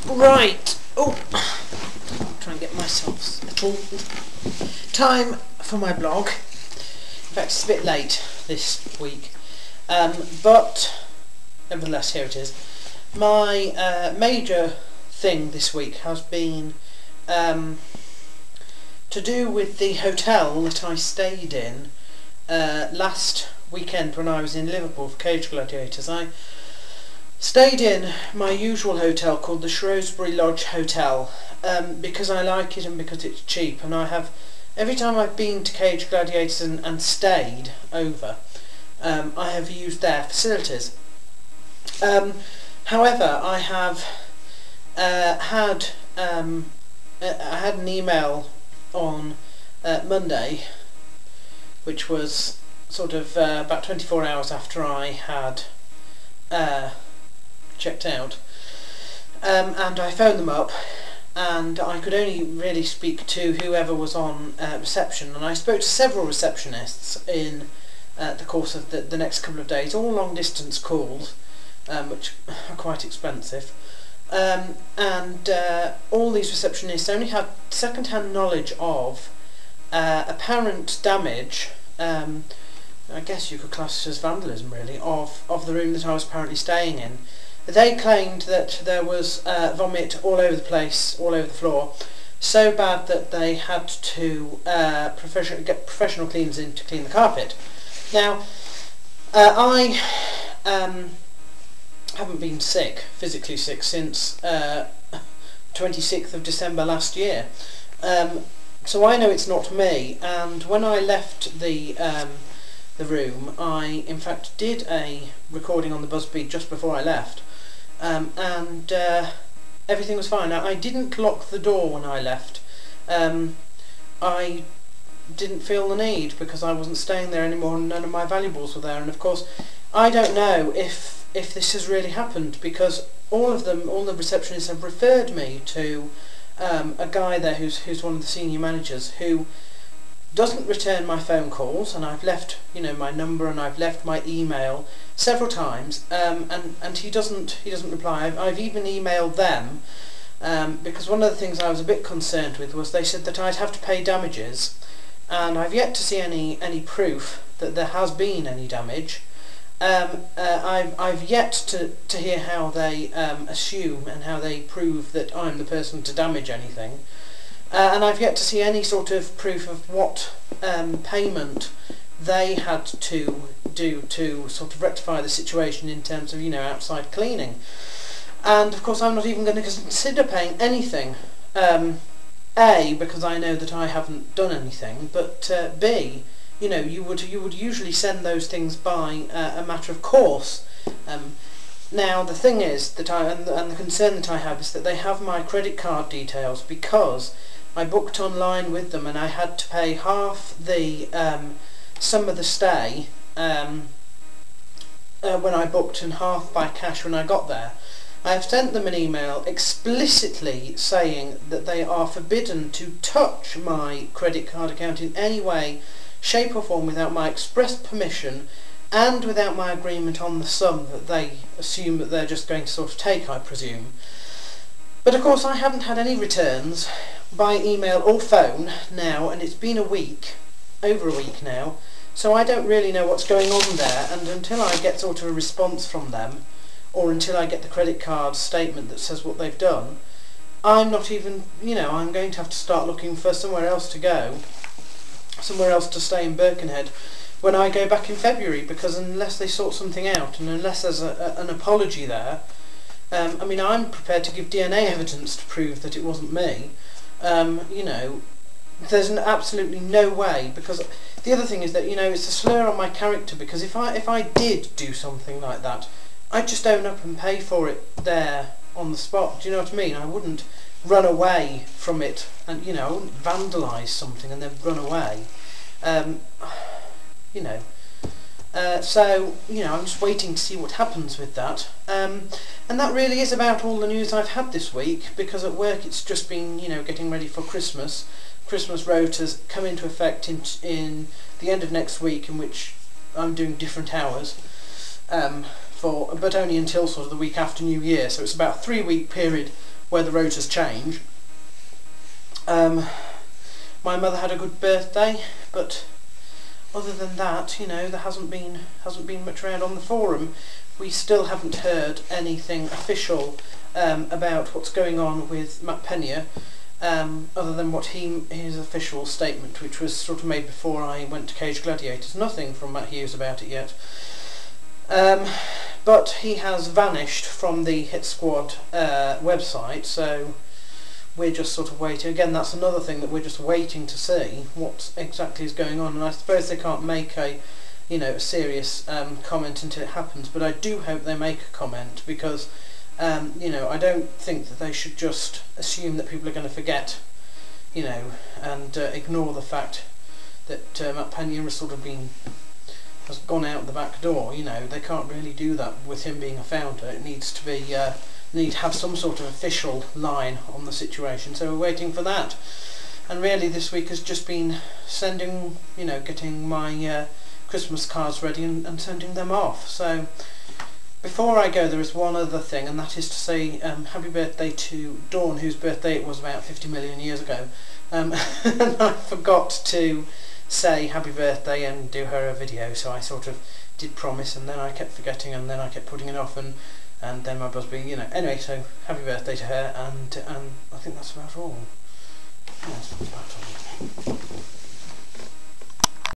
Right. Oh, try and get myself settled. Time for my blog. In fact, it's a bit late this week, but nevertheless, here it is. My major thing this week has been to do with the hotel that I stayed in last weekend when I was in Liverpool for Cage Gladiators. I stayed in my usual hotel called the Shrewsbury Lodge Hotel because I like it and because it's cheap, and I have, every time I've been to Cage Gladiators and stayed over, I have used their facilities. However, I have had an email on Monday, which was sort of about 24 hours after I had checked out, and I phoned them up, and I could only really speak to whoever was on reception, and I spoke to several receptionists in the course of the next couple of days, all long distance calls, which are quite expensive, and all these receptionists only had second-hand knowledge of apparent damage, I guess you could class it as vandalism really, of the room that I was apparently staying in. They claimed that there was vomit all over the place, all over the floor, so bad that they had to get professional cleaners in to clean the carpet. Now, I haven't been sick, physically sick, since 26th of December last year, so I know it's not me. And when I left the room, I in fact did a recording on the Buzzbeat just before I left, and everything was fine. Now, I didn't lock the door when I left. I didn't feel the need, because I wasn't staying there anymore and none of my valuables were there. And of course, I don't know if this has really happened, because all the receptionists have referred me to a guy there who's one of the senior managers, who doesn't return my phone calls, and I've left my number and I've left my email several times, and he doesn't reply. I've even emailed them, because one of the things I was a bit concerned with was they said that I'd have to pay damages, and I've yet to see any proof that there has been any damage. I've yet to hear how they assume and how they prove that I'm the person to damage anything, and I've yet to see any sort of proof of what payment they had to do to sort of rectify the situation in terms of outside cleaning. And of course, I'm not even going to consider paying anything. A, because I know that I haven't done anything, but B, you would usually send those things by a matter of course. Now, the thing is that and the concern that I have is that they have my credit card details, because I booked online with them and I had to pay half the sum of the stay when I booked, and half by cash when I got there. I have sent them an email explicitly saying that they are forbidden to touch my credit card account in any way, shape or form without my express permission and without my agreement on the sum that they assume that they're just going to sort of take, I presume. But of course, I haven't had any returns by email or phone now, and it's been over a week now, so I don't really know what's going on there, and until I get sort of a response from them, or until I get the credit card statement that says what they've done, I'm not even, I'm going to have to start looking for somewhere else to go, somewhere else to stay in Birkenhead when I go back in February, because unless they sort something out, and unless there's an apology there, I mean, I'm prepared to give DNA evidence to prove that it wasn't me. There's absolutely no way, because the other thing is that, it's a slur on my character, because if I did do something like that, I'd just own up and pay for it there on the spot. Do you know what I mean? I wouldn't run away from it, and I wouldn't vandalise something and then run away. So I'm just waiting to see what happens with that. And that really is about all the news I've had this week, because at work it's just been getting ready for Christmas. Christmas rotas come into effect in the end of next week, in which I'm doing different hours but only until sort of the week after New Year, so it's about a 3-week period where the rotas change. My mother had a good birthday, but other than that, you know, there hasn't been much around on the forum. We still haven't heard anything official about what's going on with Matt Pena, other than his official statement, which was sort of made before I went to Cage Gladiators. Nothing from Matt Hughes about it yet. But he has vanished from the Hit Squad website, so we're just sort of waiting. Again, that's another thing that we're just waiting to see what exactly is going on, and I suppose they can't make a serious comment until it happens, but I do hope they make a comment, because I don't think that they should just assume that people are going to forget, and ignore the fact that Matt Pena has gone out the back door. They can't really do that with him being a founder. It needs to be need to have some sort of official line on the situation, so we're waiting for that. And really this week has just been sending, getting my Christmas cards ready and sending them off. So before I go, there is one other thing, and that is to say happy birthday to Dawn, whose birthday it was about 50 million years ago. And I forgot to say happy birthday and do her a video, so I sort of did promise, and then I kept forgetting, and then I kept putting it off, and then my buzz being, anyway, so happy birthday to her, and I think that's about all. Yeah, that's about all.